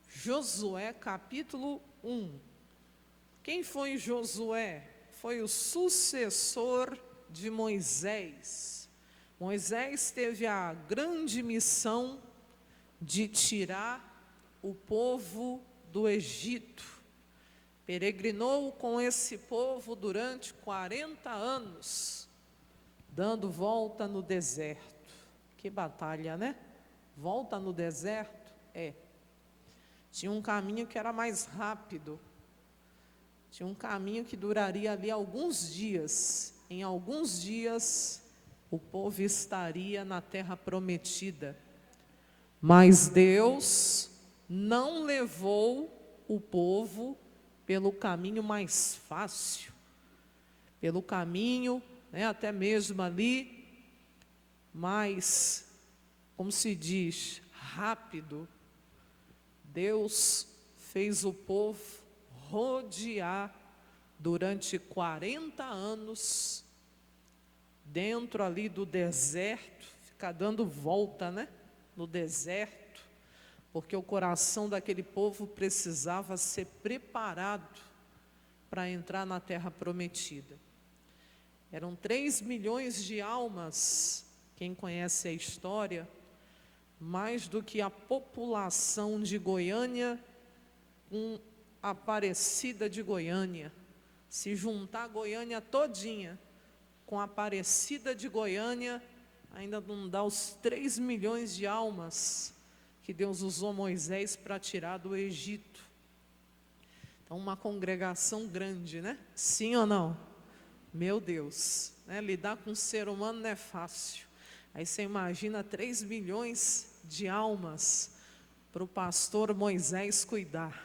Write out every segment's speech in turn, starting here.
Josué capítulo 1. Quem foi Josué? Foi o sucessor de Moisés. Moisés teve a grande missão de tirar o povo do Egito. Peregrinou com esse povo durante 40 anos, dando volta no deserto. Que batalha, né? Volta no deserto? Tinha um caminho que era mais rápido. Tinha um caminho que duraria ali alguns dias. Em alguns dias, o povo estaria na terra prometida. Mas Deus não levou o povo pelo caminho mais fácil, pelo caminho, até mesmo ali, mais, como se diz, rápido. Deus fez o povo rodear durante 40 anos, dentro ali do deserto, ficar dando volta, no deserto, porque o coração daquele povo precisava ser preparado para entrar na terra prometida. Eram 3 milhões de almas, quem conhece a história, mais do que a população de Goiânia com Aparecida de Goiânia. Se juntar a Goiânia todinha com a Aparecida de Goiânia, ainda não dá os 3 milhões de almas que Deus usou Moisés para tirar do Egito. Então, uma congregação grande, Sim ou não? Meu Deus, lidar com um ser humano não é fácil. Aí você imagina 3 milhões de almas para o pastor Moisés cuidar.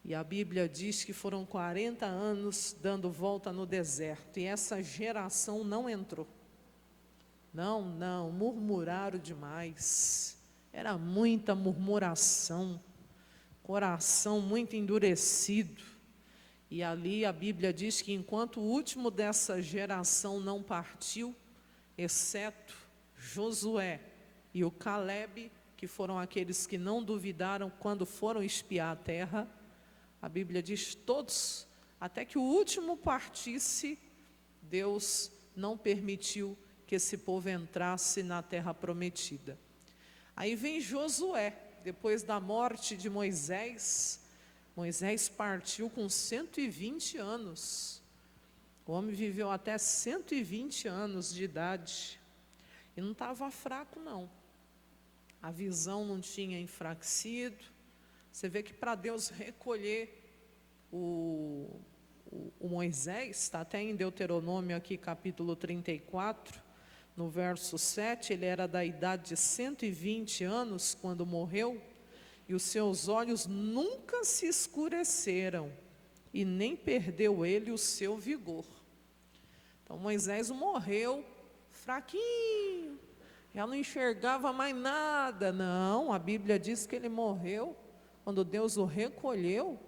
E a Bíblia diz que foram 40 anos dando volta no deserto. E essa geração não entrou. Não, murmuraram demais. Era muita murmuração, coração muito endurecido. E ali a Bíblia diz que enquanto o último dessa geração não partiu, exceto Josué e o Calebe, que foram aqueles que não duvidaram quando foram espiar a terra, a Bíblia diz todos, até que o último partisse, Deus não permitiu que esse povo entrasse na terra prometida. Aí vem Josué, depois da morte de Moisés. Moisés partiu com 120 anos. O homem viveu até 120 anos de idade. E não estava fraco, não. A visão não tinha enfraquecido. Você vê que para Deus recolher o Moisés, está até em Deuteronômio aqui, capítulo 34, no verso 7, ele era da idade de 120 anos quando morreu, e os seus olhos nunca se escureceram, e nem perdeu ele o seu vigor. Então Moisés morreu fraquinho, já não enxergava mais nada. Não, a Bíblia diz que ele morreu quando Deus o recolheu.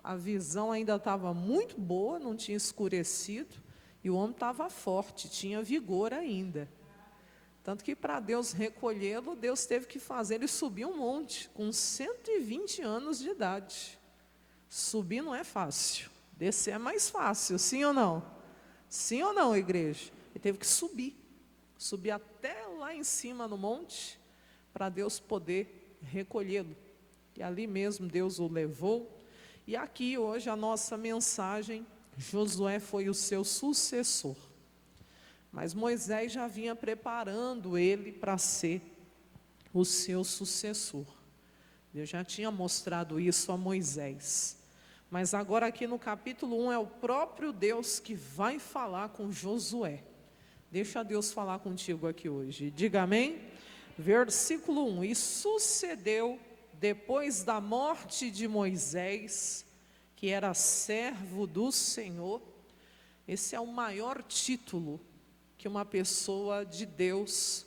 A visão ainda estava muito boa, não tinha escurecido, e o homem estava forte, tinha vigor ainda. Tanto que para Deus recolhê-lo, Deus teve que fazer ele subir um monte, com 120 anos de idade. Subir não é fácil, descer é mais fácil, sim ou não? Sim ou não, igreja? Ele teve que subir até lá em cima no monte, para Deus poder recolhê-lo. E ali mesmo Deus o levou. E aqui hoje a nossa mensagem, Josué foi o seu sucessor. Mas Moisés já vinha preparando ele para ser o seu sucessor. Deus já tinha mostrado isso a Moisés. Mas agora aqui no capítulo 1 é o próprio Deus que vai falar com Josué. Deixa Deus falar contigo aqui hoje. Diga amém. Versículo 1. E sucedeu depois da morte de Moisés, que era servo do Senhor. Esse é o maior título que uma pessoa de Deus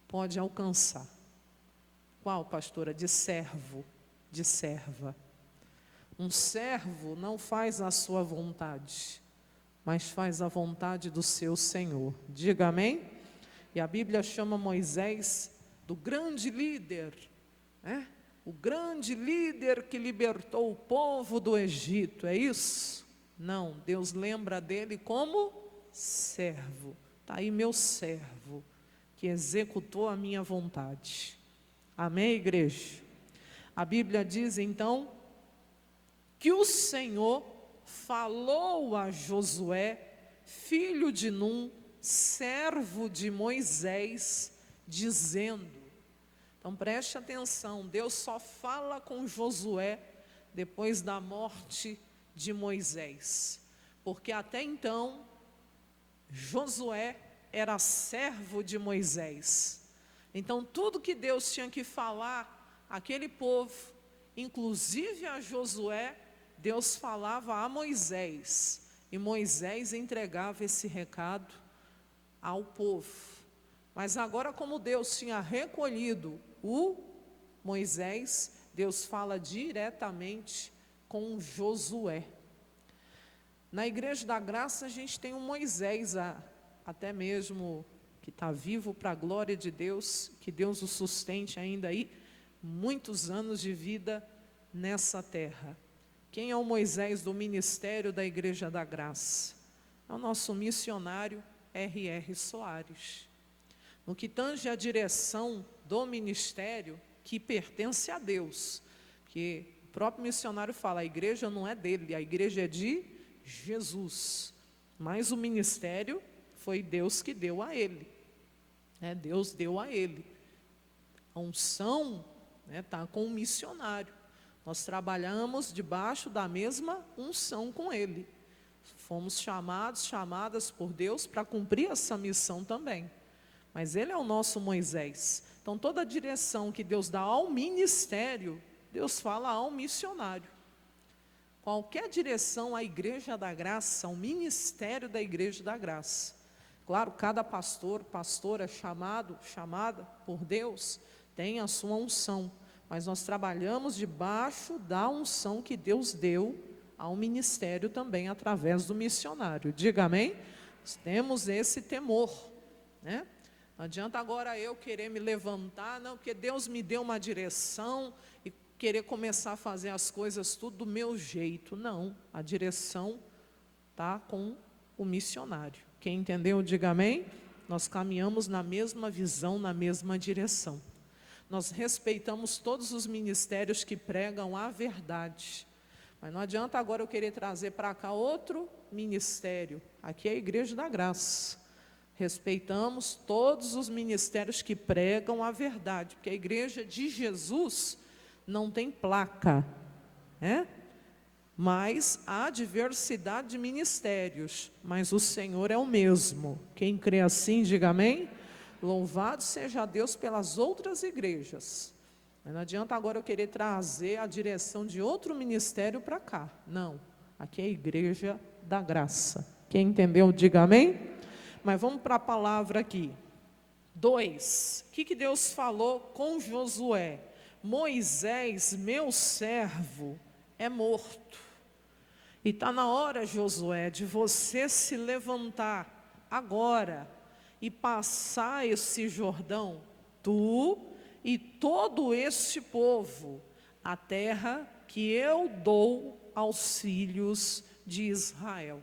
pode alcançar. Qual, pastora? De servo, de serva. Um servo não faz a sua vontade, mas faz a vontade do seu Senhor. Diga amém? E a Bíblia chama Moisés do grande líder, né? O grande líder que libertou o povo do Egito, é isso? Não, Deus lembra dele como servo. Está aí meu servo, que executou a minha vontade. Amém, igreja? A Bíblia diz então que o Senhor falou a Josué, filho de Num, servo de Moisés, dizendo. Então preste atenção, Deus só fala com Josué depois da morte de Moisés, porque até então Josué era servo de Moisés. Então tudo que Deus tinha que falar àquele povo, inclusive a Josué, Deus falava a Moisés, e Moisés entregava esse recado ao povo. Mas agora, como Deus tinha recolhido o Moisés, Deus fala diretamente com Josué. Na Igreja da Graça a gente tem um Moisés, até mesmo que está vivo para a glória de Deus, que Deus o sustente ainda aí, muitos anos de vida nessa terra. Quem é o Moisés do ministério da Igreja da Graça? É o nosso missionário R.R. Soares. No que tange a direção do ministério, que pertence a Deus, porque o próprio missionário fala, a igreja não é dele, a igreja é de Jesus, mas o ministério foi Deus que deu a ele, Deus deu a ele. A unção está com o missionário, nós trabalhamos debaixo da mesma unção com ele, fomos chamadas por Deus para cumprir essa missão também. Mas ele é o nosso Moisés. Então toda a direção que Deus dá ao ministério, Deus fala ao missionário. Qualquer direção à Igreja da Graça, ao ministério da Igreja da Graça. Claro, cada pastor, pastora chamada por Deus, tem a sua unção. Mas nós trabalhamos debaixo da unção que Deus deu ao ministério também, através do missionário. Diga amém? Nós temos esse temor, né? Não adianta agora eu querer me levantar, não, porque Deus me deu uma direção e querer começar a fazer as coisas tudo do meu jeito. Não, a direção está com o missionário. Quem entendeu, diga amém. Nós caminhamos na mesma visão, na mesma direção. Nós respeitamos todos os ministérios que pregam a verdade. Mas não adianta agora eu querer trazer para cá outro ministério. Aqui é a Igreja da Graça. Respeitamos todos os ministérios que pregam a verdade, porque a igreja de Jesus não tem placa, mas há diversidade de ministérios, mas o Senhor é o mesmo. Quem crê assim, diga amém. Louvado seja Deus pelas outras igrejas. Mas não adianta agora eu querer trazer a direção de outro ministério para cá. Não, aqui é a Igreja da Graça. Quem entendeu, diga amém. Mas vamos para a palavra aqui. 2. O que Deus falou com Josué? Moisés, meu servo, é morto. E está na hora, Josué, de você se levantar agora e passar esse Jordão, tu e todo este povo, a terra que eu dou aos filhos de Israel.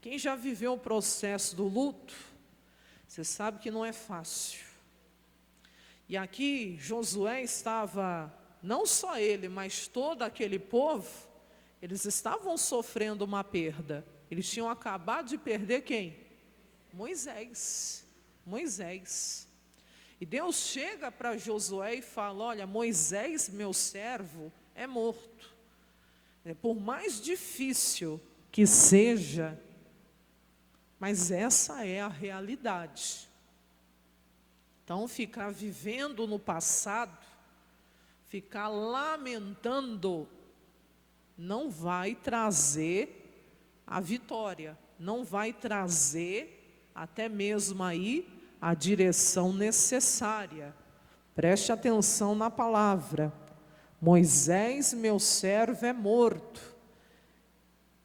Quem já viveu o processo do luto, você sabe que não é fácil. E aqui Josué estava, não só ele, mas todo aquele povo, eles estavam sofrendo uma perda. Eles tinham acabado de perder quem? Moisés. E Deus chega para Josué e fala, olha, Moisés, meu servo, é morto. Por mais difícil que seja, mas essa é a realidade. Então, ficar vivendo no passado, ficar lamentando, não vai trazer a vitória, não vai trazer até mesmo aí a direção necessária. Preste atenção na palavra. Moisés, meu servo, é morto.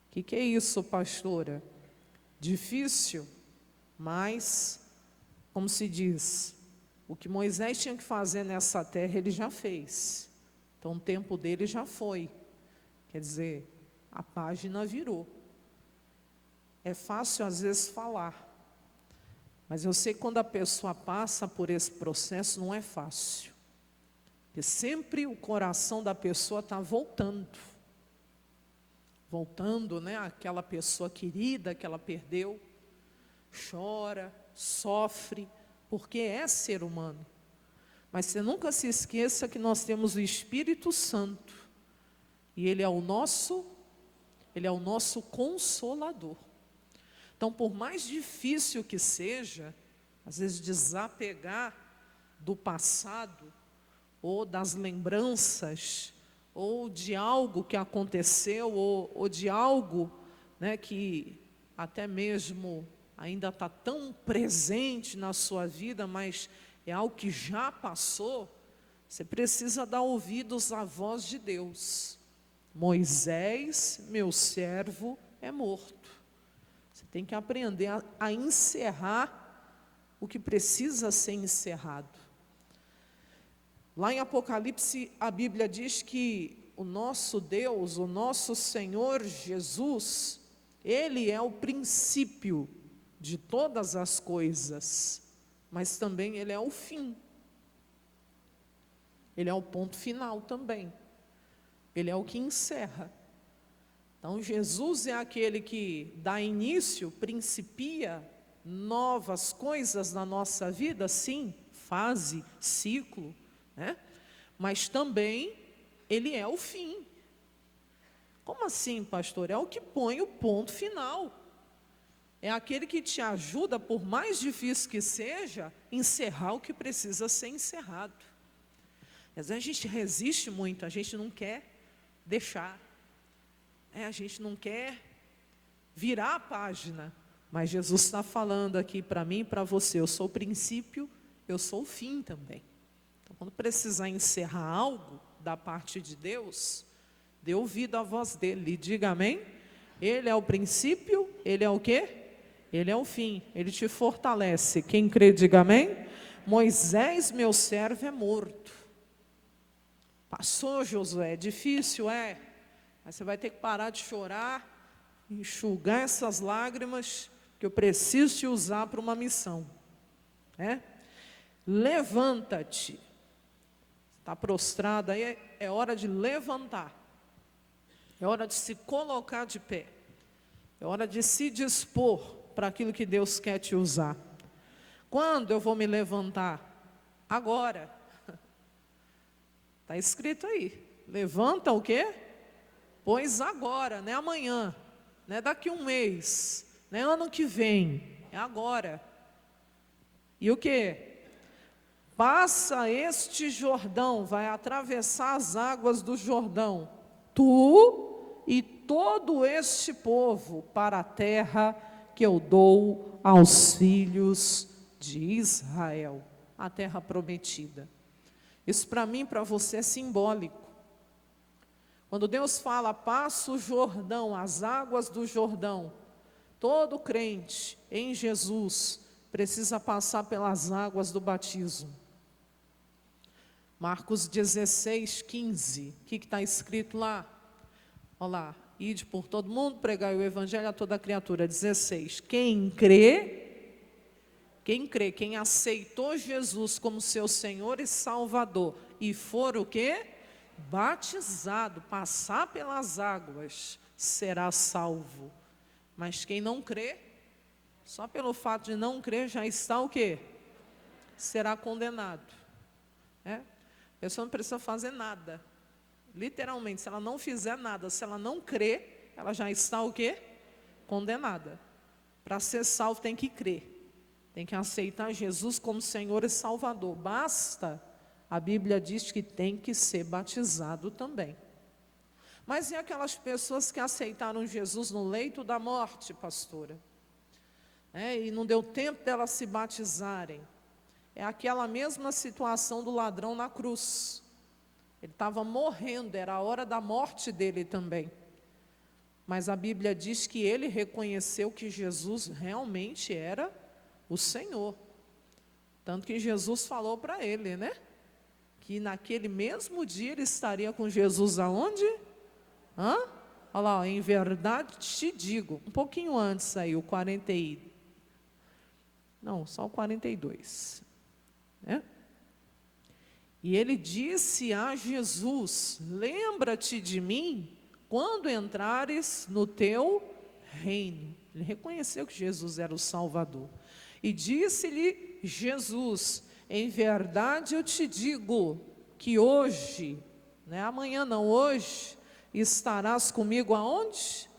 O que é isso, pastora? Difícil, mas, como se diz, O que Moisés tinha que fazer nessa terra, ele já fez. Então, o tempo dele já foi. Quer dizer, a página virou. É fácil, às vezes, falar. Mas eu sei que quando a pessoa passa por esse processo, não é fácil. Porque sempre o coração da pessoa está voltando. Voltando, né? Aquela pessoa querida que ela perdeu. Chora, sofre, porque é ser humano. Mas você nunca se esqueça que nós temos o Espírito Santo. E Ele é o nosso consolador. Então, por mais difícil que seja, às vezes desapegar do passado, ou das lembranças, ou de algo que aconteceu, ou de algo, né, que até mesmo ainda está tão presente na sua vida, mas é algo que já passou, você precisa dar ouvidos à voz de Deus. Moisés, meu servo, é morto. Você tem que aprender a encerrar o que precisa ser encerrado. Lá em Apocalipse, a Bíblia diz que o nosso Deus, o nosso Senhor Jesus, Ele é o princípio de todas as coisas, mas também Ele é o fim. Ele é o ponto final também. Ele é o que encerra. Então, Jesus é aquele que dá início, principia novas coisas na nossa vida, sim, fase, ciclo, né? Mas também Ele é o fim. Como assim, pastor? É o que põe o ponto final. É aquele que te ajuda, por mais difícil que seja, encerrar o que precisa ser encerrado. Às vezes a gente resiste muito, a gente não quer deixar. A gente não quer virar a página, mas Jesus está falando aqui para mim e para você, eu sou o princípio, eu sou o fim também. Então, quando precisar encerrar algo da parte de Deus, dê ouvido à voz dele, diga amém. Ele é o princípio, ele é o quê? Ele é o fim, ele te fortalece. Quem crê, diga amém. Moisés, meu servo, é morto. Passou, Josué, é difícil, mas você vai ter que parar de chorar, enxugar essas lágrimas, que eu preciso te usar para uma missão. Levanta-te. Está prostrado aí, é hora de levantar. É hora de se colocar de pé. É hora de se dispor para aquilo que Deus quer te usar. Quando eu vou me levantar? Agora. Está escrito aí. Levanta o quê? Pois agora, não é amanhã, não é daqui um mês, não é ano que vem, é agora. E o quê? Passa este Jordão, vai atravessar as águas do Jordão, tu e todo este povo, para a terra que eu dou aos filhos de Israel, a terra prometida. Isso para mim, para você é simbólico. Quando Deus fala, passa o Jordão, as águas do Jordão, todo crente em Jesus precisa passar pelas águas do batismo. Marcos 16, 15, o que está escrito lá? Olha lá, ide por todo mundo, pregai o evangelho a toda criatura. 16, quem quem aceitou Jesus como seu Senhor e Salvador, e for o quê? Batizado, passar pelas águas, será salvo. Mas quem não crê, só pelo fato de não crer, já está o quê? Será condenado. A pessoa não precisa fazer nada. Literalmente, se ela não fizer nada, se ela não crer, ela já está o quê? Condenada. Para ser salvo tem que crer. Tem que aceitar Jesus como Senhor e Salvador. Basta. A Bíblia diz que tem que ser batizado também. Mas e aquelas pessoas que aceitaram Jesus no leito da morte, pastora? E não deu tempo delas se batizarem. É aquela mesma situação do ladrão na cruz. Ele estava morrendo, era a hora da morte dele também. Mas a Bíblia diz que ele reconheceu que Jesus realmente era o Senhor. Tanto que Jesus falou para ele, né? Que naquele mesmo dia ele estaria com Jesus aonde? Olha lá, ó, em verdade te digo, um pouquinho antes aí, o 40 e... Não, só o 42. Né? E ele disse a Jesus, lembra-te de mim quando entrares no teu reino. Ele reconheceu que Jesus era o Salvador. E disse-lhe Jesus, em verdade eu te digo que hoje, né, amanhã não, hoje, estarás comigo aonde?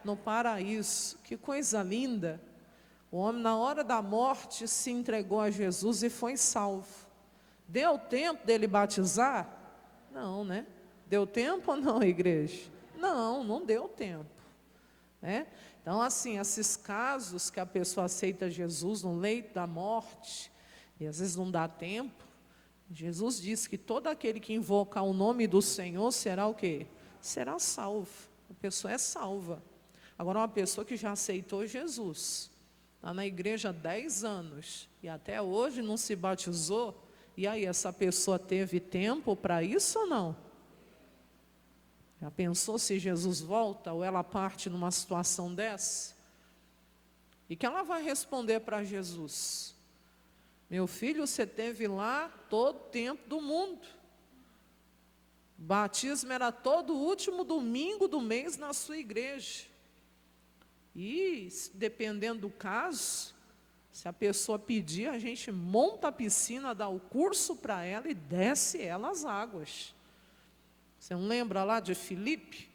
No paraíso. Que coisa linda. O homem na hora da morte se entregou a Jesus e foi salvo. Deu tempo dele batizar? Não, né? Deu tempo ou não, igreja? Não, não deu tempo. Né? Então, assim, esses casos que a pessoa aceita Jesus no leito da morte, e às vezes não dá tempo, Jesus disse que todo aquele que invocar o nome do Senhor será o quê? Será salvo. A pessoa é salva. Agora, uma pessoa que já aceitou Jesus, está na igreja há 10 anos, e até hoje não se batizou, e aí, essa pessoa teve tempo para isso ou não? Já pensou se Jesus volta ou ela parte numa situação dessa? E que ela vai responder para Jesus? Meu filho, você teve lá todo o tempo do mundo. O batismo era todo último domingo do mês na sua igreja. E, dependendo do caso, se a pessoa pedir, a gente monta a piscina, dá o curso para ela e desce ela às águas. Você não lembra lá de Filipe,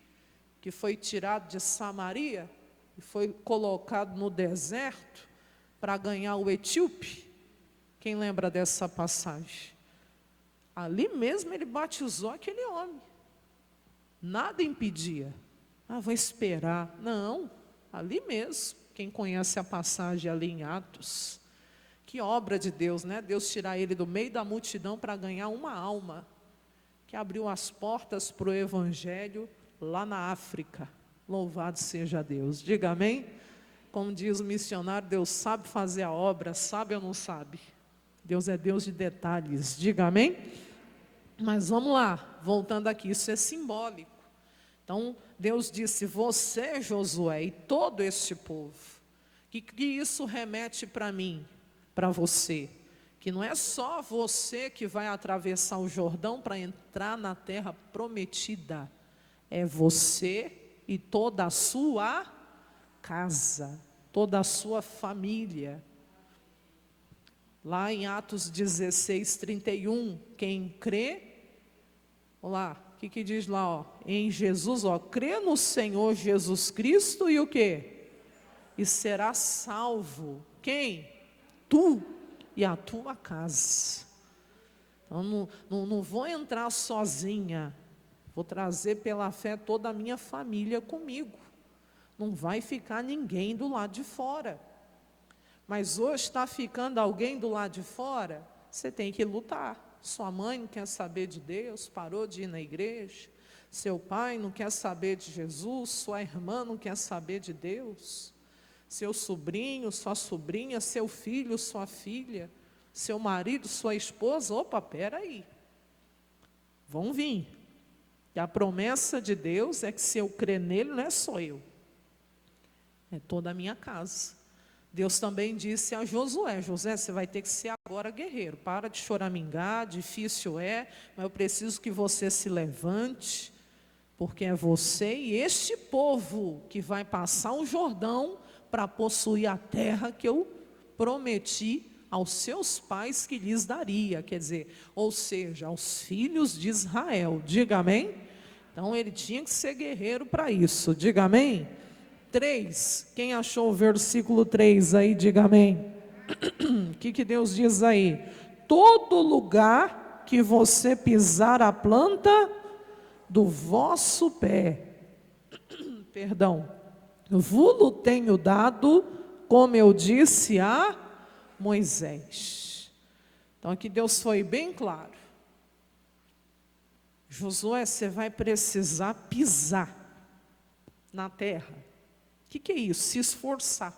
que foi tirado de Samaria e foi colocado no deserto para ganhar o etíope? Quem lembra dessa passagem? Ali mesmo ele batizou aquele homem. Nada impedia. Vou esperar. Não, ali mesmo. Quem conhece a passagem ali em Atos, que obra de Deus, né? Deus tirar ele do meio da multidão para ganhar uma alma, que abriu as portas para o Evangelho lá na África. Louvado seja Deus. Diga amém? Como diz o missionário, Deus sabe fazer a obra, sabe ou não sabe? Deus é Deus de detalhes. Diga amém? Mas vamos lá, voltando aqui, isso é simbólico. Então, Deus disse, você, Josué, e todo este povo, que isso remete para mim, para você, que não é só você que vai atravessar o Jordão para entrar na terra prometida, é você e toda a sua casa, toda a sua família. Lá em Atos 16, 31, quem crê, olha lá, o que diz lá, ó? Em Jesus, ó, crê no Senhor Jesus Cristo e o quê? E será salvo. Quem? Tu e a tua casa. Então, não vou entrar sozinha, vou trazer pela fé toda a minha família comigo. Não vai ficar ninguém do lado de fora. Mas hoje está ficando alguém do lado de fora, você tem que lutar. Sua mãe não quer saber de Deus, parou de ir na igreja. Seu pai não quer saber de Jesus, sua irmã não quer saber de Deus. Seu sobrinho, sua sobrinha, seu filho, sua filha, seu marido, sua esposa, opa, peraí. Vão vir. E a promessa de Deus é que se eu crer nele, não é só eu. É toda a minha casa. Deus também disse a Josué, Josué, você vai ter que ser agora guerreiro, para de choramingar, difícil é, mas eu preciso que você se levante, porque é você e este povo que vai passar o Jordão para possuir a terra que eu prometi aos seus pais que lhes daria, quer dizer, ou seja, aos filhos de Israel, diga amém? Então ele tinha que ser guerreiro para isso, diga amém? 3, quem achou o versículo 3 aí, diga amém. O que Deus diz aí? Todo lugar que você pisar a planta do vosso pé, perdão, vulo tenho dado, como eu disse a Moisés. Então aqui Deus foi bem claro. Josué, você vai precisar pisar na terra. O que é isso? Se esforçar.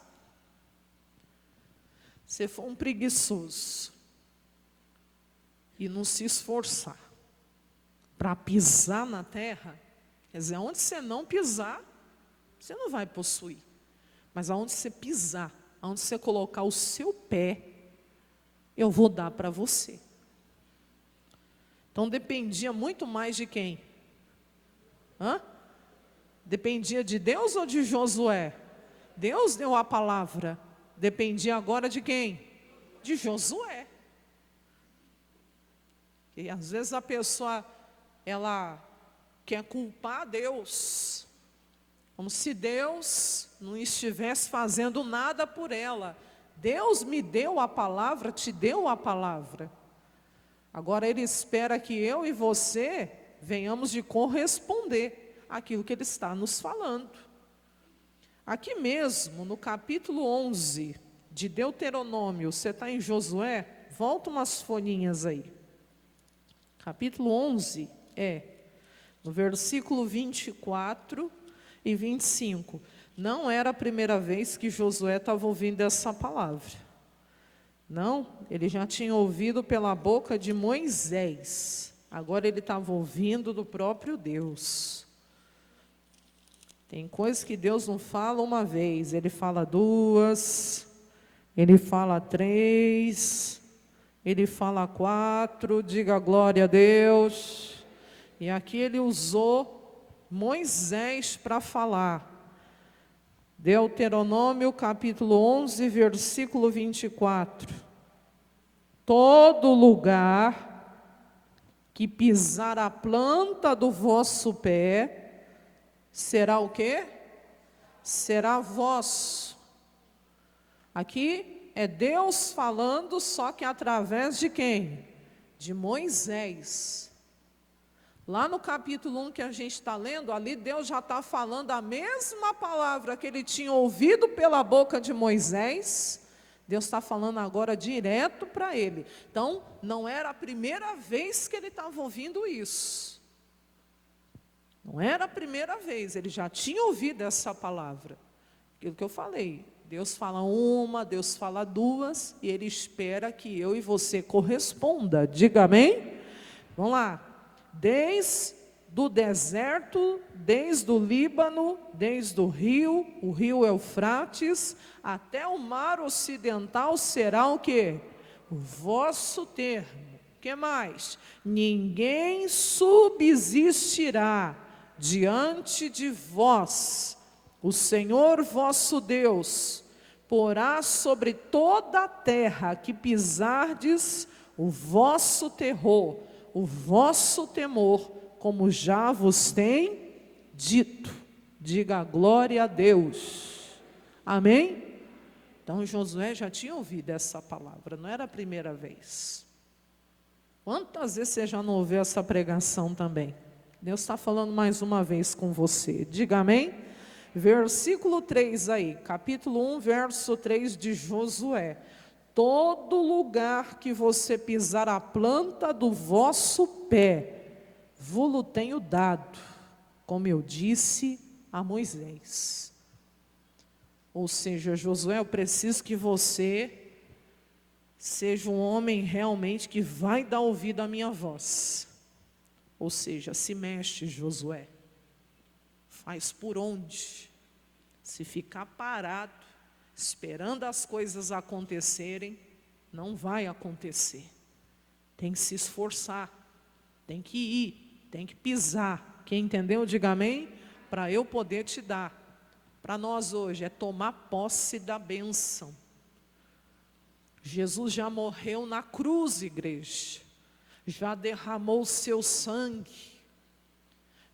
Se for um preguiçoso, e não se esforçar para pisar na terra, quer dizer, onde você não pisar, você não vai possuir. Mas aonde você pisar, aonde você colocar o seu pé, eu vou dar para você. Então dependia muito mais de quem? Dependia de Deus ou de Josué? Deus deu a palavra. Dependia agora de quem? De Josué. E às vezes a pessoa, ela quer culpar Deus, como se Deus não estivesse fazendo nada por ela. Deus me deu a palavra, te deu a palavra. Agora Ele espera que eu e você venhamos de corresponder àquilo que Ele está nos falando. Aqui mesmo, no capítulo 11 de Deuteronômio, você está em Josué? Volta umas folhinhas aí. Capítulo 11 no versículo 24 e 25. Não era a primeira vez que Josué estava ouvindo essa palavra. Não, ele já tinha ouvido pela boca de Moisés. Agora ele estava ouvindo do próprio Deus. Tem coisas que Deus não fala uma vez, Ele fala duas, Ele fala três, Ele fala quatro, diga glória a Deus. E aqui Ele usou Moisés para falar. Deuteronômio capítulo 11, versículo 24. Todo lugar que pisar a planta do vosso pé, será o quê? Será vosso. Aqui é Deus falando, só que através de quem? De Moisés. Lá no capítulo 1 que a gente está lendo, ali Deus já está falando a mesma palavra que Ele tinha ouvido pela boca de Moisés. Deus está falando agora direto para ele. Então, não era a primeira vez que ele estava ouvindo isso. Não era a primeira vez, ele já tinha ouvido essa palavra. Aquilo que eu falei, Deus fala uma, Deus fala duas, e Ele espera que eu e você corresponda. Diga amém? Vamos lá. Desde do deserto, desde o Líbano, desde o rio Eufrates, até o mar ocidental será o quê? O vosso termo. O que mais? Ninguém subsistirá diante de vós. O Senhor vosso Deus porá sobre toda a terra que pisardes o vosso terror, o vosso temor, como já vos tem dito. Diga glória a Deus. Amém? Então Josué já tinha ouvido essa palavra, não era a primeira vez. Quantas vezes você já não ouviu essa pregação também? Deus está falando mais uma vez com você. Diga amém? Versículo 3 aí, capítulo 1, verso 3 de Josué. Todo lugar que você pisar a planta do vosso pé, vô-lo tenho dado, como eu disse a Moisés. Ou seja, Josué, eu preciso que você seja um homem realmente que vai dar ouvido à minha voz. Ou seja, se mexe, Josué. Faz por onde? Se ficar parado, esperando as coisas acontecerem, não vai acontecer. Tem que se esforçar, tem que ir, tem que pisar. Quem entendeu, diga amém, para eu poder te dar. Para nós hoje é tomar posse da bênção. Jesus já morreu na cruz, igreja. Já derramou o seu sangue.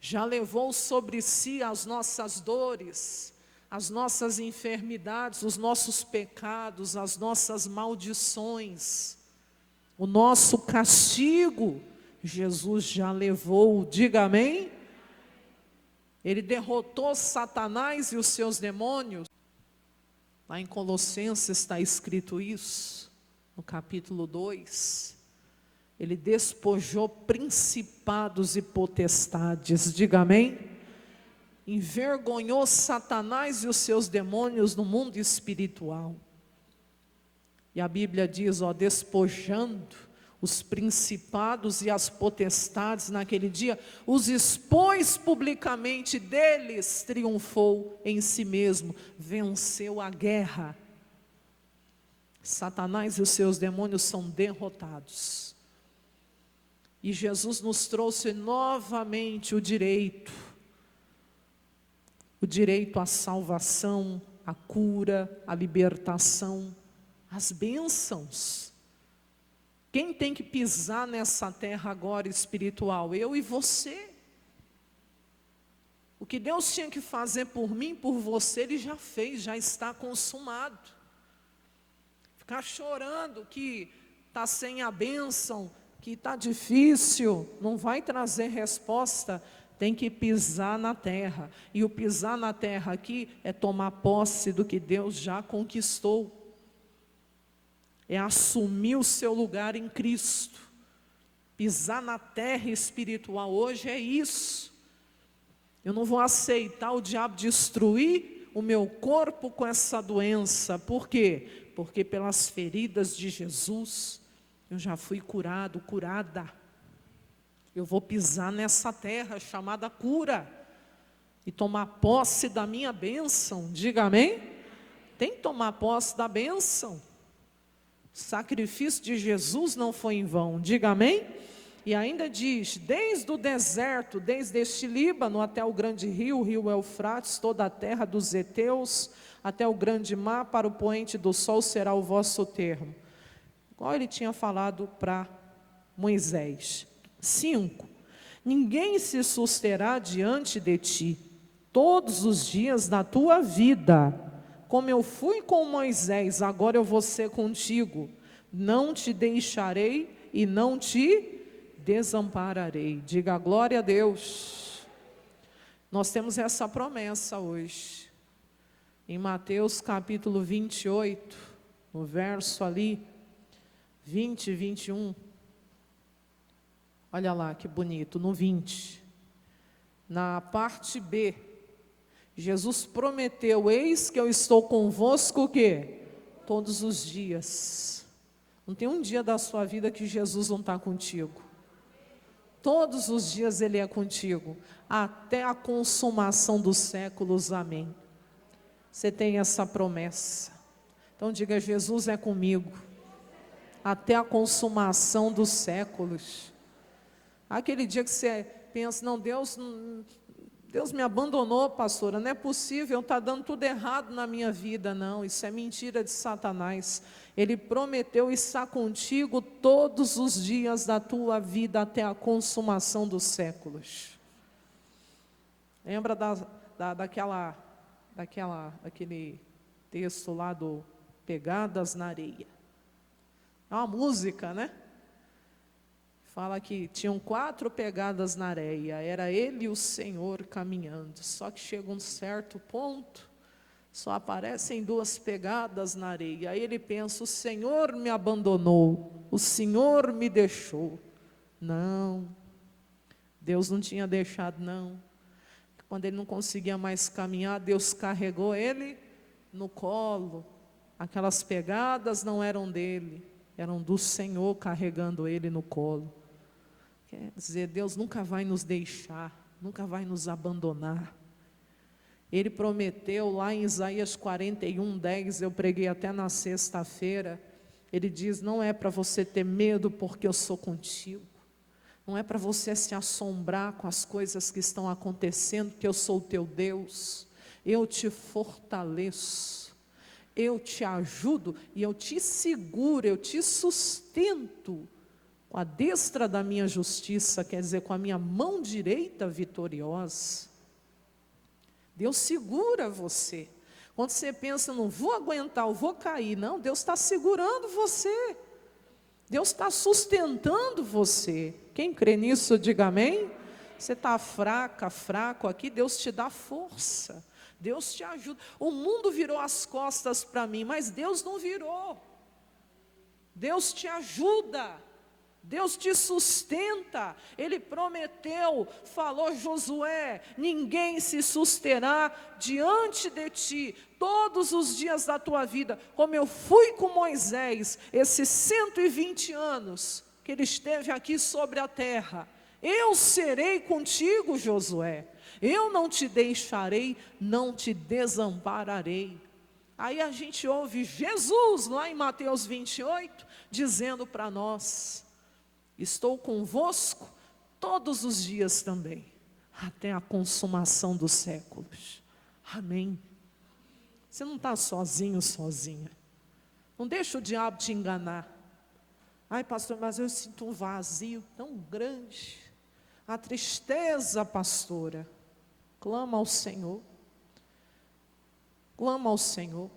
Já levou sobre si as nossas dores, as nossas enfermidades, os nossos pecados, as nossas maldições, o nosso castigo, Jesus já levou. Diga amém? Ele derrotou Satanás e os seus demônios. Lá em Colossenses está escrito isso, no capítulo 2. Ele despojou principados e potestades. Diga amém? Envergonhou Satanás e os seus demônios no mundo espiritual. E a Bíblia diz, despojando os principados e as potestades naquele dia, os expôs publicamente, deles triunfou em si mesmo, venceu a guerra. Satanás e os seus demônios são derrotados. E Jesus nos trouxe novamente o direito à salvação, à cura, à libertação, às bênçãos. Quem tem que pisar nessa terra agora espiritual? Eu e você. O que Deus tinha que fazer por mim, por você, Ele já fez, já está consumado. Ficar chorando que está sem a bênção, que está difícil, não vai trazer resposta. Tem que pisar na terra. E o pisar na terra aqui é tomar posse do que Deus já conquistou. É assumir o seu lugar em Cristo. Pisar na terra espiritual hoje é isso. Eu não vou aceitar o diabo destruir o meu corpo com essa doença. Por quê? Porque pelas feridas de Jesus eu já fui curado, curada. Eu vou pisar nessa terra chamada cura e tomar posse da minha bênção. Diga amém? Tem que tomar posse da bênção. O sacrifício de Jesus não foi em vão. Diga amém? E ainda diz, desde o deserto, desde este Líbano até o grande rio, o rio Eufrates, toda a terra dos heteus, até o grande mar, para o poente do sol será o vosso termo. Igual ele tinha falado para Moisés. 5. Ninguém se susterá diante de ti todos os dias da tua vida. Como eu fui com Moisés, agora eu vou ser contigo. Não te deixarei e não te desampararei. Diga glória a Deus. Nós temos essa promessa hoje. Em Mateus capítulo 28, no verso ali, 20 e 21. Olha lá que bonito, no 20. Na parte B, Jesus prometeu, eis que eu estou convosco o quê? Todos os dias. Não tem um dia da sua vida que Jesus não está contigo. Todos os dias Ele é contigo, até a consumação dos séculos, amém. Você tem essa promessa. Então diga, Jesus é comigo, até a consumação dos séculos. Aquele dia que você pensa, não, Deus me abandonou, pastora, não é possível, está dando tudo errado na minha vida. Não, isso é mentira de Satanás. Ele prometeu estar contigo todos os dias da tua vida até a consumação dos séculos. Lembra daquele texto lá do Pegadas na Areia? É uma música, né? Fala que tinham 4 pegadas na areia, era ele e o Senhor caminhando. Só que chega um certo ponto, só aparecem 2 pegadas na areia. Aí ele pensa, o Senhor me abandonou, o Senhor me deixou. Não, Deus não tinha deixado não. Quando ele não conseguia mais caminhar, Deus carregou ele no colo. Aquelas pegadas não eram dele, eram do Senhor carregando ele no colo. Quer dizer, Deus nunca vai nos deixar, nunca vai nos abandonar. Ele prometeu lá em Isaías 41:10, eu preguei até na sexta-feira, ele diz, não é para você ter medo porque eu sou contigo. Não é para você se assombrar com as coisas que estão acontecendo, que eu sou o teu Deus. Eu te fortaleço, eu te ajudo e eu te seguro, eu te sustento com a destra da minha justiça, quer dizer, com a minha mão direita vitoriosa. Deus segura você. Quando você pensa, não vou aguentar, eu vou cair. Não, Deus está segurando você. Deus está sustentando você. Quem crê nisso, diga amém. Você está fraca, fraco aqui, Deus te dá força. Deus te ajuda. O mundo virou as costas para mim, mas Deus não virou. Deus te ajuda. Deus te sustenta. Ele prometeu, falou Josué, ninguém se susterá diante de ti todos os dias da tua vida, como eu fui com Moisés, esses 120 anos, que ele esteve aqui sobre a terra. Eu serei contigo, Josué. Eu não te deixarei, não te desampararei. Aí a gente ouve Jesus, lá em Mateus 28, dizendo para nós: estou convosco todos os dias também, até a consumação dos séculos. Amém. Você não está sozinho, sozinha. Não deixa o diabo te enganar. Ai, pastor, mas eu sinto um vazio tão grande. A tristeza, pastora. Clama ao Senhor. Clama ao Senhor.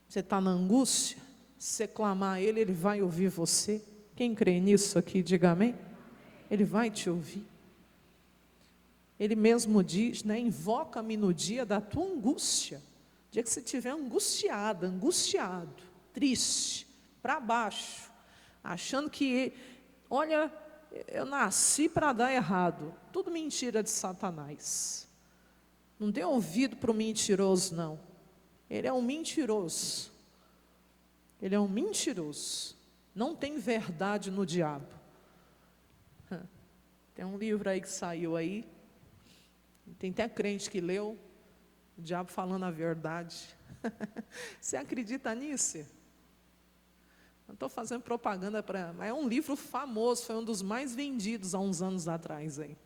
Você está na angústia? Se você clamar a Ele, Ele vai ouvir você. Quem crê nisso aqui, diga amém. Ele vai te ouvir. Ele mesmo diz, né? Invoca-me no dia da tua angústia. Dia que você estiver angustiada, angustiado, triste, para baixo, achando que, olha, eu nasci para dar errado. Tudo mentira de Satanás. Não dê ouvido para o mentiroso, não. Ele é um mentiroso. Ele é um mentiroso. Não tem verdade no diabo. Tem um livro aí que saiu aí. Tem até crente que leu. O diabo falando a verdade. Você acredita nisso? Não estou fazendo propaganda para... Mas é um livro famoso. Foi um dos mais vendidos há uns anos atrás aí.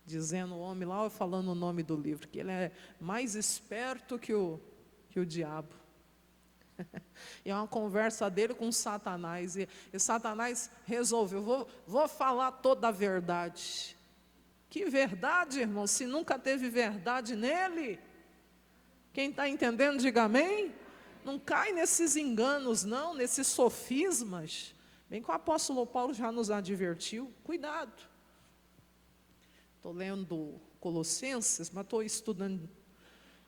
Dizendo o homem lá, falando o nome do livro, que ele é mais esperto que o diabo. E é uma conversa dele com Satanás. E Satanás resolveu, vou falar toda a verdade. Que verdade, irmão, se nunca teve verdade nele? Quem está entendendo, diga amém. Não cai nesses enganos, não, nesses sofismas. Bem que o apóstolo Paulo já nos advertiu, cuidado. Estou lendo Colossenses, mas estou estudando,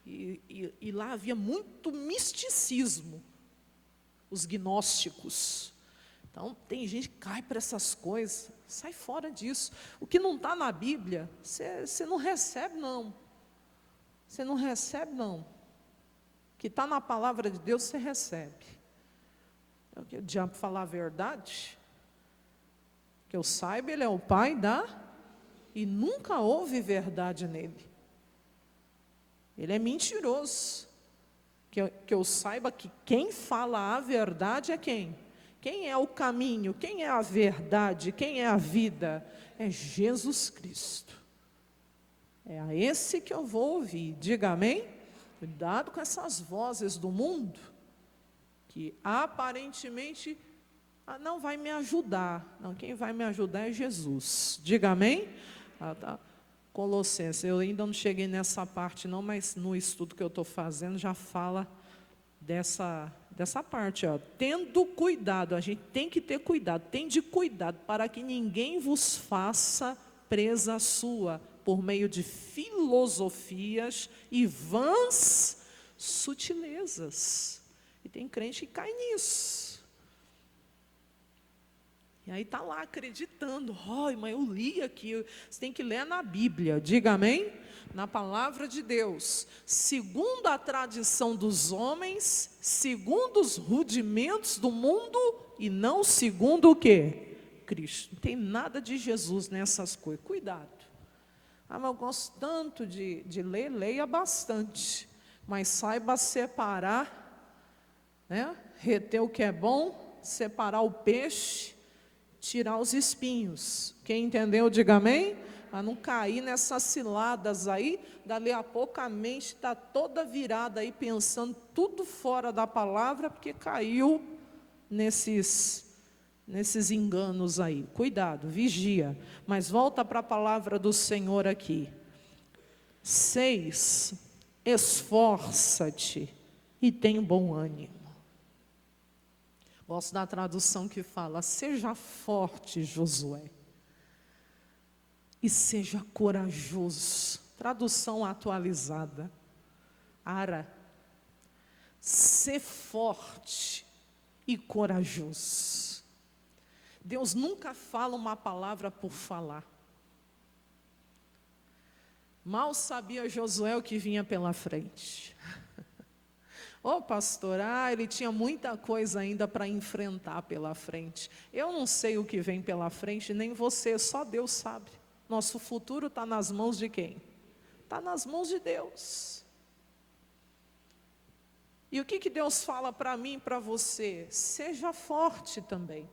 e lá havia muito misticismo, os gnósticos. Então, tem gente que cai para essas coisas, sai fora disso. O que não está na Bíblia, você não recebe, não. Você não recebe, não. O que está na palavra de Deus, você recebe. É o diabo falar a verdade, que eu saiba, ele é o pai e nunca houve verdade nele. Ele é mentiroso. Que eu saiba que quem fala a verdade é quem? Quem é o caminho? Quem é a verdade? Quem é a vida? É Jesus Cristo. É a esse que eu vou ouvir. Diga amém? Cuidado com essas vozes do mundo, que aparentemente não vai me ajudar. Não, quem vai me ajudar é Jesus. Diga amém? Tá. Colossenses, eu ainda não cheguei nessa parte não, mas no estudo que eu estou fazendo já fala dessa parte, ó. Tendo cuidado, a gente tem que ter cuidado, tende cuidado para que ninguém vos faça presa sua, por meio de filosofias e vãs sutilezas. E tem crente que cai nisso. E aí está lá acreditando, mas eu li aqui, você tem que ler na Bíblia, diga amém? Na palavra de Deus, segundo a tradição dos homens, segundo os rudimentos do mundo, e não segundo o quê? Cristo. Não tem nada de Jesus nessas coisas, cuidado. Mas eu gosto tanto de ler, leia bastante, mas saiba separar, né? Reter o que é bom, separar o peixe, tirar os espinhos. Quem entendeu, diga amém. Para não cair nessas ciladas aí, dali a pouco a mente está toda virada aí, pensando tudo fora da palavra, porque caiu nesses enganos aí. Cuidado, vigia. Mas volta para a palavra do Senhor aqui. 6, esforça-te e tem bom ânimo. Gosto da tradução que fala, seja forte, Josué, e seja corajoso. Tradução atualizada. Ara, ser forte e corajoso. Deus nunca fala uma palavra por falar. Mal sabia Josué o que vinha pela frente. Ô pastor, ele tinha muita coisa ainda para enfrentar pela frente. Eu não sei o que vem pela frente, nem você, só Deus sabe. Nosso futuro está nas mãos de quem? Está nas mãos de Deus. E o que Deus fala para mim e para você? Seja forte também.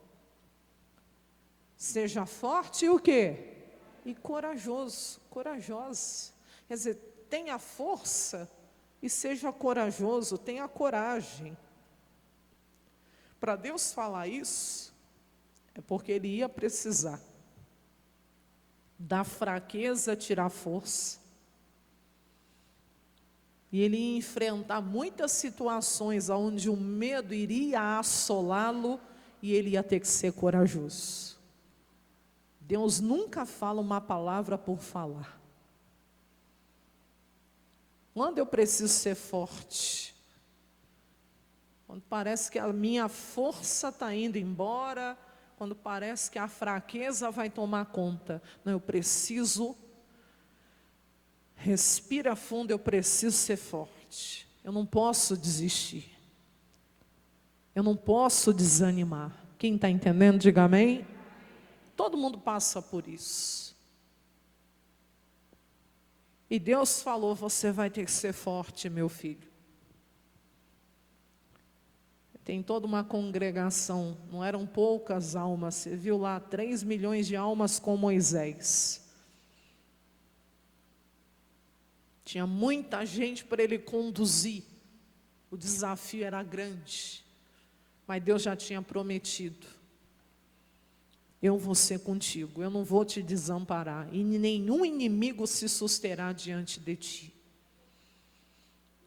Seja forte e o quê? E corajoso, corajosa. Quer dizer, tenha força e seja corajoso, tenha coragem. Para Deus falar isso, é porque Ele ia precisar da fraqueza tirar força. E Ele ia enfrentar muitas situações onde o medo iria assolá-lo e Ele ia ter que ser corajoso. Deus nunca fala uma palavra por falar. Quando eu preciso ser forte? Quando parece que a minha força está indo embora, quando parece que a fraqueza vai tomar conta. Não, eu preciso, respira fundo, eu preciso ser forte. Eu não posso desistir. Eu não posso desanimar. Quem está entendendo, diga amém. Todo mundo passa por isso. E Deus falou, você vai ter que ser forte, meu filho. Tem toda uma congregação, não eram poucas almas, você viu lá, 3 milhões de almas com Moisés. Tinha muita gente para ele conduzir, o desafio era grande, mas Deus já tinha prometido. Eu vou ser contigo, eu não vou te desamparar, e nenhum inimigo se susterá diante de ti.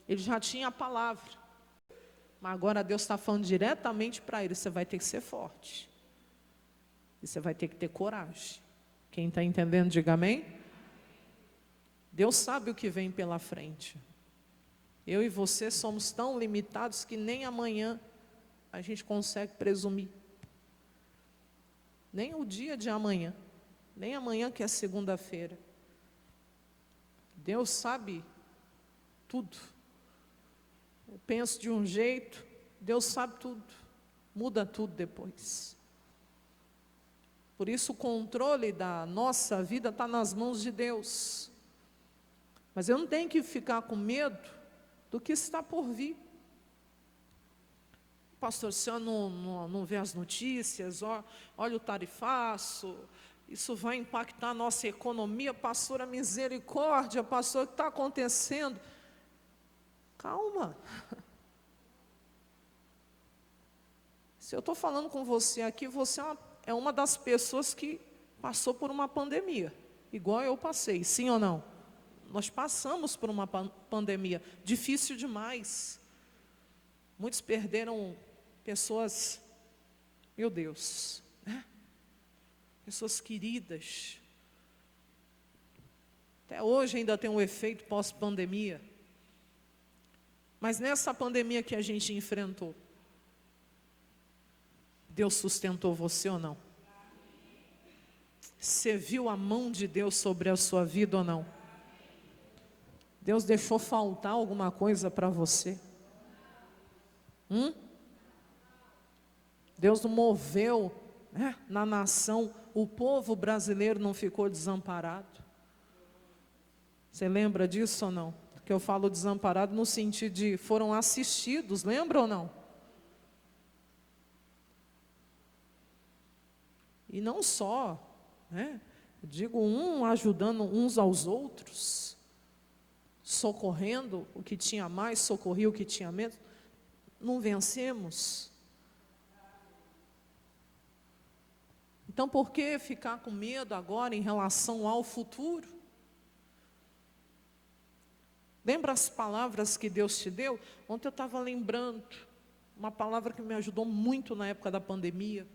Ele já tinha a palavra, mas agora Deus está falando diretamente para ele, você vai ter que ser forte, e você vai ter que ter coragem. Quem está entendendo, diga amém. Deus sabe o que vem pela frente. Eu e você somos tão limitados que nem amanhã a gente consegue presumir. Nem o dia de amanhã, nem amanhã que é segunda-feira. Deus sabe tudo. Eu penso de um jeito, Deus sabe tudo, muda tudo depois. Por isso o controle da nossa vida está nas mãos de Deus. Mas eu não tenho que ficar com medo do que está por vir. Pastor, o senhor não vê as notícias, olha o tarifaço, isso vai impactar a nossa economia, pastor, a misericórdia, pastor, o que está acontecendo? Calma. Se eu estou falando com você aqui, você é uma das pessoas que passou por uma pandemia, igual eu passei, sim ou não? Nós passamos por uma pandemia, difícil demais. Muitos perderam pessoas, meu Deus, né? Pessoas queridas. Até hoje ainda tem um efeito pós-pandemia. Mas nessa pandemia que a gente enfrentou, Deus sustentou você ou não? Você viu a mão de Deus sobre a sua vida ou não? Deus deixou faltar alguma coisa para você? Deus não moveu, né, na nação, o povo brasileiro não ficou desamparado. Você lembra disso ou não? Que eu falo desamparado no sentido de foram assistidos, lembra ou não? E não só, né? Eu digo ajudando uns aos outros, socorrendo o que tinha mais, socorria o que tinha menos. Não vencemos. Então, por que ficar com medo agora em relação ao futuro? Lembra as palavras que Deus te deu? Ontem eu estava lembrando uma palavra que me ajudou muito na época da pandemia.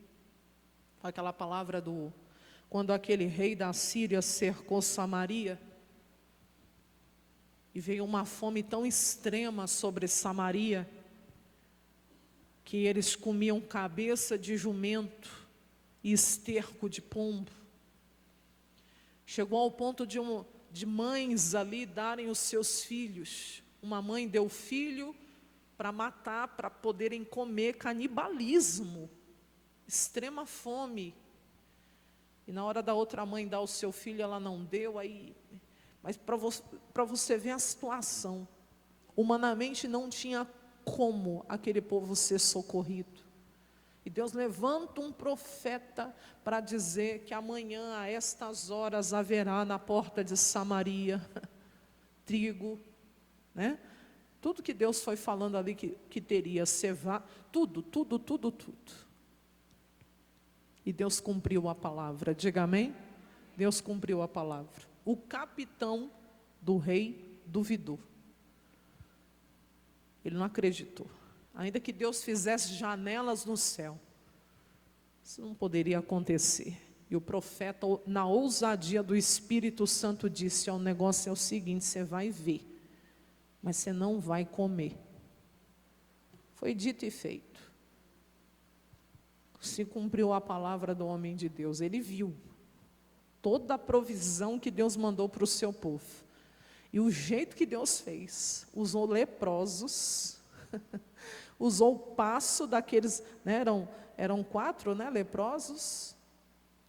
Aquela palavra quando aquele rei da Síria cercou Samaria. E veio uma fome tão extrema sobre Samaria, que eles comiam cabeça de jumento e esterco de pombo. Chegou ao ponto de mães ali darem os seus filhos. Uma mãe deu filho para matar, para poderem comer, canibalismo, extrema fome. E na hora da outra mãe dar o seu filho, ela não deu, aí... Mas para você ver a situação, humanamente não tinha como aquele povo ser socorrido. E Deus levanta um profeta para dizer que amanhã, a estas horas, haverá na porta de Samaria trigo, né? Tudo que Deus foi falando ali que teria cevado, tudo. E Deus cumpriu a palavra, diga amém? Deus cumpriu a palavra. O capitão do rei duvidou. Ele não acreditou. Ainda que Deus fizesse janelas no céu, isso não poderia acontecer. E o profeta, na ousadia do Espírito Santo, disse: o negócio é o seguinte, você vai ver, mas você não vai comer. Foi dito e feito. Se cumpriu a palavra do homem de Deus. Ele viu toda a provisão que Deus mandou para o seu povo. E o jeito que Deus fez, usou leprosos, usou o passo daqueles, né, eram 4, né, leprosos.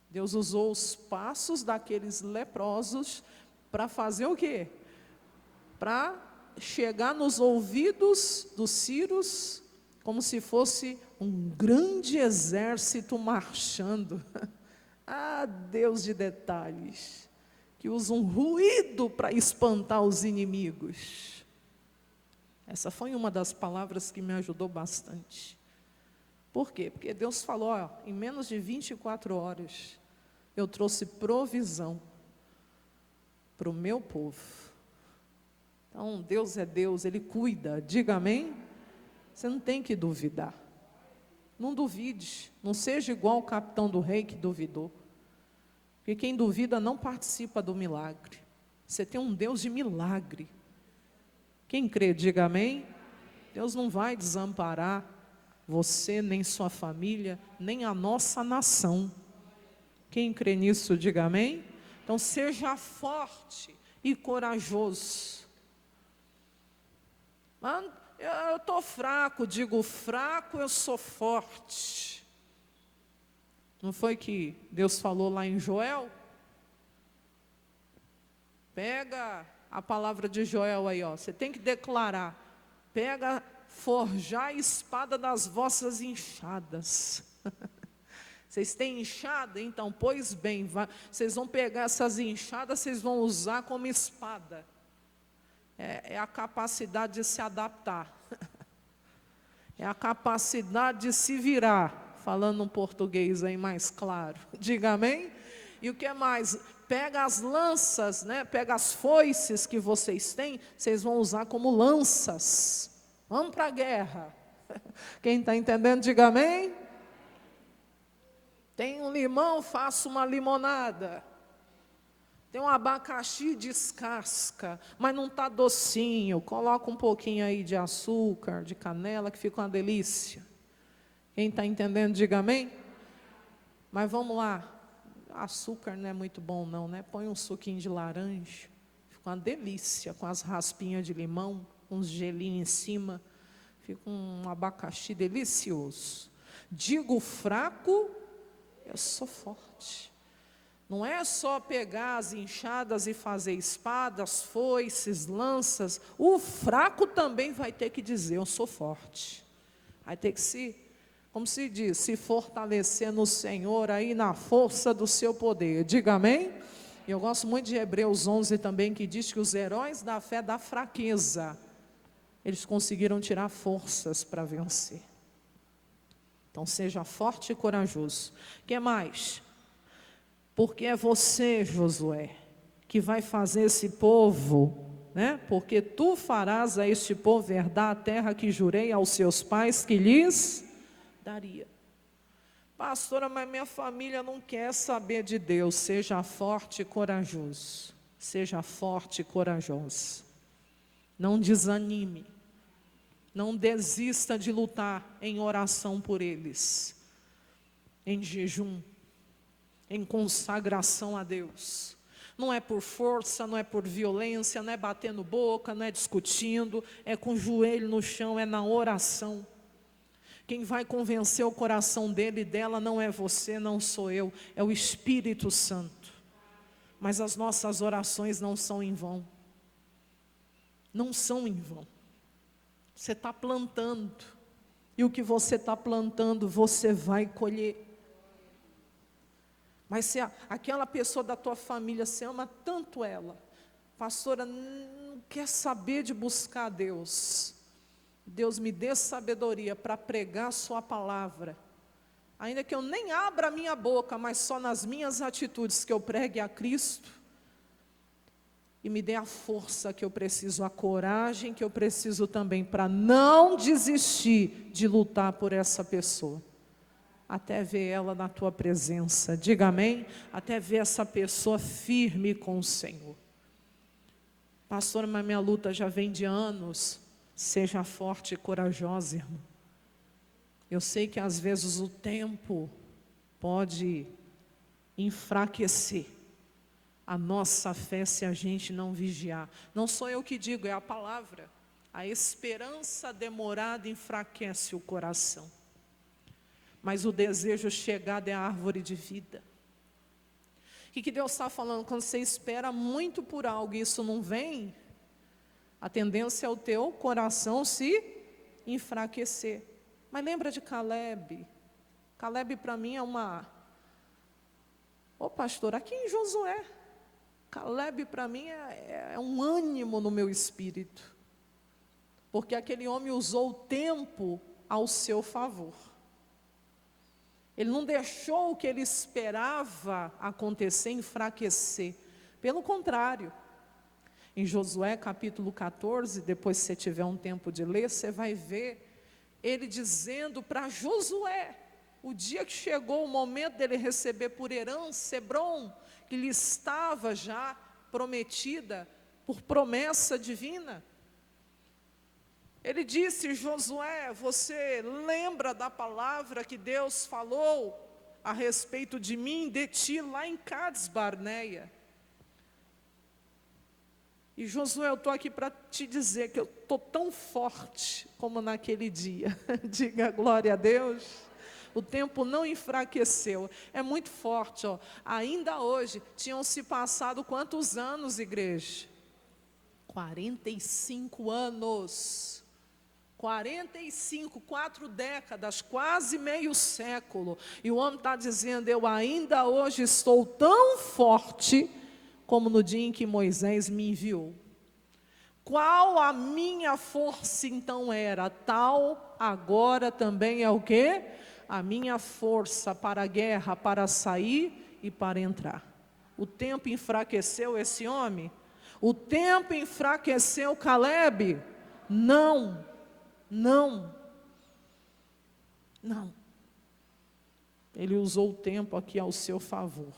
Deus usou os passos daqueles leprosos para fazer o quê? Para chegar nos ouvidos dos sírios, como se fosse um grande exército marchando. Ah, Deus de detalhes, que usa um ruído para espantar os inimigos. Essa foi uma das palavras que me ajudou bastante. Por quê? Porque Deus falou, ó, em menos de 24 horas, eu trouxe provisão para o meu povo. Então, Deus é Deus, Ele cuida, diga amém? Você não tem que duvidar. Não duvide, não seja igual o capitão do rei que duvidou. Porque quem duvida não participa do milagre. Você tem um Deus de milagre. Quem crê, diga amém. Deus não vai desamparar você, nem sua família, nem a nossa nação. Quem crê nisso, diga amém. Então seja forte e corajoso. Eu estou fraco, digo fraco, eu sou forte. Não foi que Deus falou lá em Joel? Pega a palavra de Joel aí, ó. Você tem que declarar. Pega, forjar a espada das vossas enxadas. Vocês têm enxada? Então, pois bem, vocês vão pegar essas enxadas, vocês vão usar como espada. É a capacidade de se adaptar. É a capacidade de se virar. Falando um português aí mais claro. Diga amém? E o que mais? Pega as lanças, né? Pega as foices que vocês têm, vocês vão usar como lanças. Vamos para a guerra. Quem está entendendo, diga amém? Tem um limão, faça uma limonada. Tem um abacaxi, descasca, mas não está docinho. Coloca um pouquinho aí de açúcar, de canela, que fica uma delícia. Quem está entendendo, diga amém? Mas vamos lá. Açúcar não é muito bom não, né? Põe um suquinho de laranja. Fica uma delícia, com as raspinhas de limão, uns gelinhos em cima. Fica um abacaxi delicioso. Digo fraco, eu sou forte. Não é só pegar as enxadas e fazer espadas, foices, lanças. O fraco também vai ter que dizer, eu sou forte. Vai ter que como se diz, se fortalecer no Senhor aí na força do seu poder. Diga amém? E eu gosto muito de Hebreus 11 também, que diz que os heróis da fé da fraqueza, eles conseguiram tirar forças para vencer. Então seja forte e corajoso. O que mais? Porque é você, Josué, que vai fazer esse povo, né? Porque tu farás a este povo herdar a terra que jurei aos seus pais que lhes daria. Pastora, mas minha família não quer saber de Deus. Seja forte e corajoso. Seja forte e corajoso. Não desanime. Não desista de lutar em oração por eles. Em jejum. Em consagração a Deus. Não é por força, não é por violência, não é batendo boca, não é discutindo, é com o joelho no chão, é na oração. Quem vai convencer o coração dele e dela não é você, não sou eu, é o Espírito Santo. Mas as nossas orações não são em vão. Não são em vão. Você está plantando, e o que você está plantando, você vai colher. Mas se aquela pessoa da tua família, você ama tanto ela, pastora, não quer saber de buscar a Deus. Deus me dê sabedoria para pregar a sua palavra. Ainda que eu nem abra a minha boca, mas só nas minhas atitudes que eu pregue a Cristo. E me dê a força que eu preciso, a coragem que eu preciso também para não desistir de lutar por essa pessoa. Até ver ela na tua presença, diga amém? Até ver essa pessoa firme com o Senhor. Pastor, mas minha luta já vem de anos. Seja forte e corajosa, irmão. Eu sei que às vezes o tempo pode enfraquecer a nossa fé se a gente não vigiar. Não sou eu que digo, é a palavra. A esperança demorada enfraquece o coração. Mas o desejo chegado é a árvore de vida. O que Deus está falando? Quando você espera muito por algo e isso não vem, a tendência é o teu coração se enfraquecer. Mas lembra de Caleb? Caleb para mim é uma... Ô pastor, aqui em Josué, Caleb para mim é um ânimo no meu espírito. Porque aquele homem usou o tempo ao seu favor. Ele não deixou o que ele esperava acontecer enfraquecer. Pelo contrário, em Josué capítulo 14, depois se você tiver um tempo de ler, você vai ver ele dizendo para Josué, o dia que chegou o momento dele receber por herança Hebrom, que lhe estava já prometida por promessa divina. Ele disse, Josué, você lembra da palavra que Deus falou a respeito de mim, de ti, lá em Cades Barneia? E Josué, eu estou aqui para te dizer que eu estou tão forte como naquele dia. Diga glória a Deus. O tempo não enfraqueceu. É muito forte, ó. Ainda hoje, tinham se passado quantos anos, igreja? 45 anos. 45, 4 décadas, quase meio século. E o homem está dizendo, eu ainda hoje estou tão forte como no dia em que Moisés me enviou. Qual a minha força então era? Tal agora também é o quê? A minha força para a guerra, para sair e para entrar. O tempo enfraqueceu esse homem? O tempo enfraqueceu Caleb? Não. Ele usou o tempo aqui ao seu favor.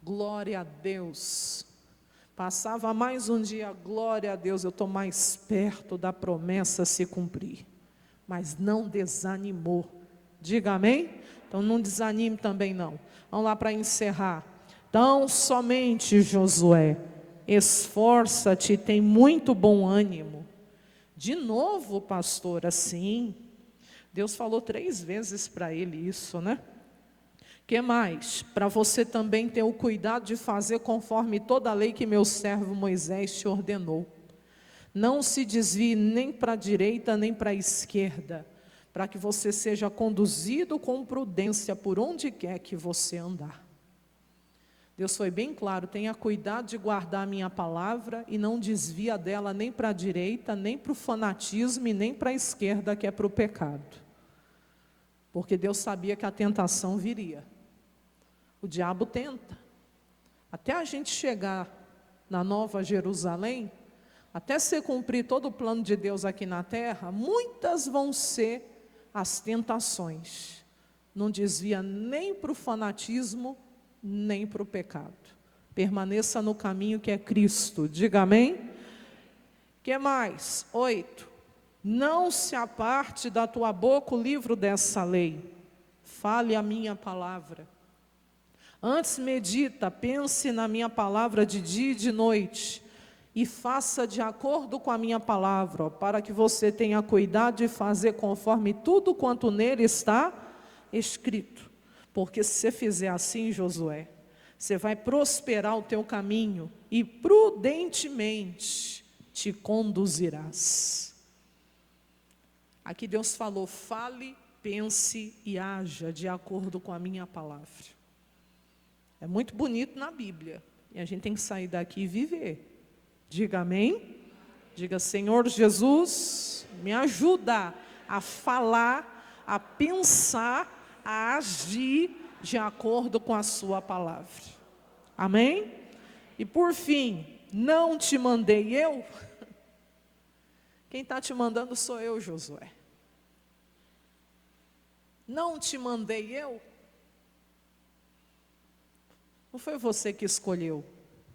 Glória a Deus. Passava mais um dia, glória a Deus, eu estou mais perto da promessa se cumprir. Mas não desanimou. Diga amém? Então não desanime também não. Vamos lá para encerrar. Então somente Josué, esforça-te, tem muito bom ânimo. De novo, pastor, assim, Deus falou 3 vezes para ele isso, né? Que mais? Para você também ter o cuidado de fazer conforme toda a lei que meu servo Moisés te ordenou. Não se desvie nem para a direita nem para a esquerda, para que você seja conduzido com prudência por onde quer que você andar. Deus foi bem claro, tenha cuidado de guardar a minha palavra e não desvia dela nem para a direita, nem para o fanatismo e nem para a esquerda, que é para o pecado. Porque Deus sabia que a tentação viria. O diabo tenta. Até a gente chegar na Nova Jerusalém, até se cumprir todo o plano de Deus aqui na terra, muitas vão ser as tentações. Não desvia nem para o fanatismo, nem para o pecado. Permaneça no caminho que é Cristo. Diga amém? Que mais? 8. Não se aparte da tua boca o livro dessa lei. Fale a minha palavra. Antes medita, pense na minha palavra de dia e de noite, e faça de acordo com a minha palavra, para que você tenha cuidado de fazer conforme tudo quanto nele está escrito. Porque se você fizer assim, Josué, você vai prosperar o teu caminho e prudentemente te conduzirás. Aqui Deus falou, fale, pense e haja de acordo com a minha palavra. É muito bonito na Bíblia, e a gente tem que sair daqui e viver. Diga amém. Diga, Senhor Jesus, me ajuda a falar, a pensar, a agir de acordo com a sua palavra. Amém? E por fim, não te mandei eu? Quem está te mandando sou eu, Josué. Não te mandei eu? Não foi você que escolheu,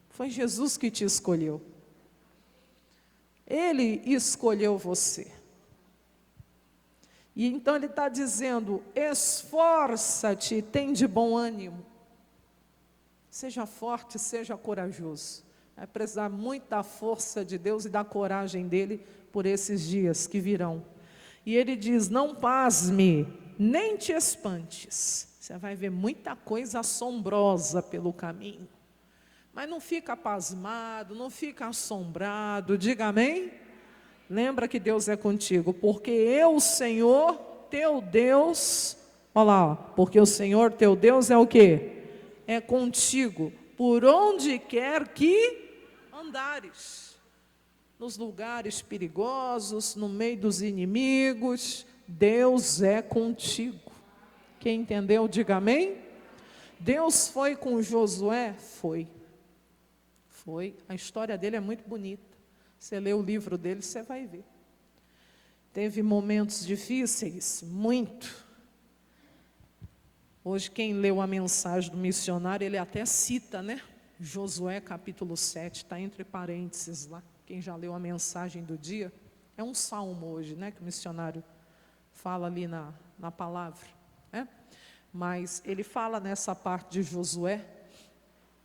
foi Jesus que te escolheu. Ele escolheu você. E então ele está dizendo, esforça-te, tem de bom ânimo. Seja forte, seja corajoso. Vai precisar muito da força de Deus e da coragem dele por esses dias que virão. E ele diz, não pasme, nem te espantes. Você vai ver muita coisa assombrosa pelo caminho. Mas não fica pasmado, não fica assombrado, diga amém? Lembra que Deus é contigo, porque eu, Senhor, teu Deus, olha lá, porque o Senhor, teu Deus é o quê? É contigo, por onde quer que andares. Nos lugares perigosos, no meio dos inimigos, Deus é contigo. Quem entendeu, diga amém? Deus foi com Josué? Foi. A história dele é muito bonita. Você lê o livro dele, você vai ver. Teve momentos difíceis, muito. Hoje, quem leu a mensagem do missionário, ele até cita, né? Josué capítulo 7, está entre parênteses lá. Quem já leu a mensagem do dia, é um salmo hoje, né? Que o missionário fala ali na palavra, né? Mas ele fala nessa parte de Josué,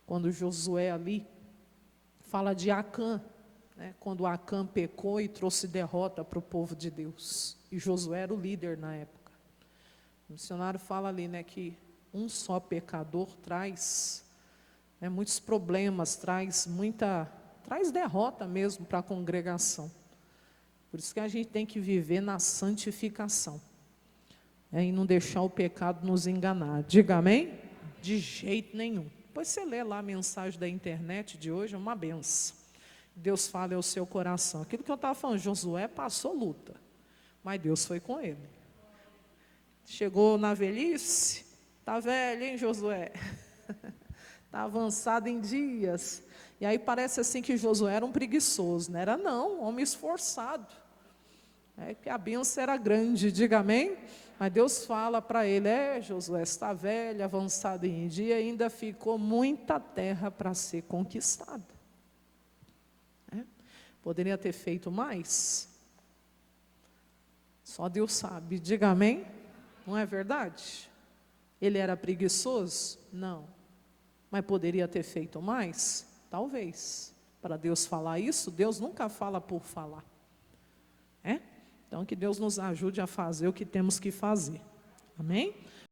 quando Josué ali fala de Acã, né, quando Acã pecou e trouxe derrota para o povo de Deus. E Josué era o líder na época. O missionário fala ali, né, que um só pecador traz, né, muitos problemas, traz derrota mesmo para a congregação. Por isso que a gente tem que viver na santificação, né, e não deixar o pecado nos enganar. Diga amém? De jeito nenhum. Depois você lê lá a mensagem da internet de hoje, é uma benção. Deus fala ao seu coração. Aquilo que eu estava falando, Josué passou luta, mas Deus foi com ele. Chegou na velhice, está velho, hein, Josué? Está avançado em dias. E aí parece assim que Josué era um preguiçoso, não era não, um homem esforçado. É que a bênção era grande, diga amém? Mas Deus fala para ele, Josué, está velho, avançado em dia, ainda ficou muita terra para ser conquistada. Poderia ter feito mais? Só Deus sabe, diga amém? Não é verdade? Ele era preguiçoso? Não. Mas poderia ter feito mais? Talvez. Para Deus falar isso, Deus nunca fala por falar. Então que Deus nos ajude a fazer o que temos que fazer. Amém?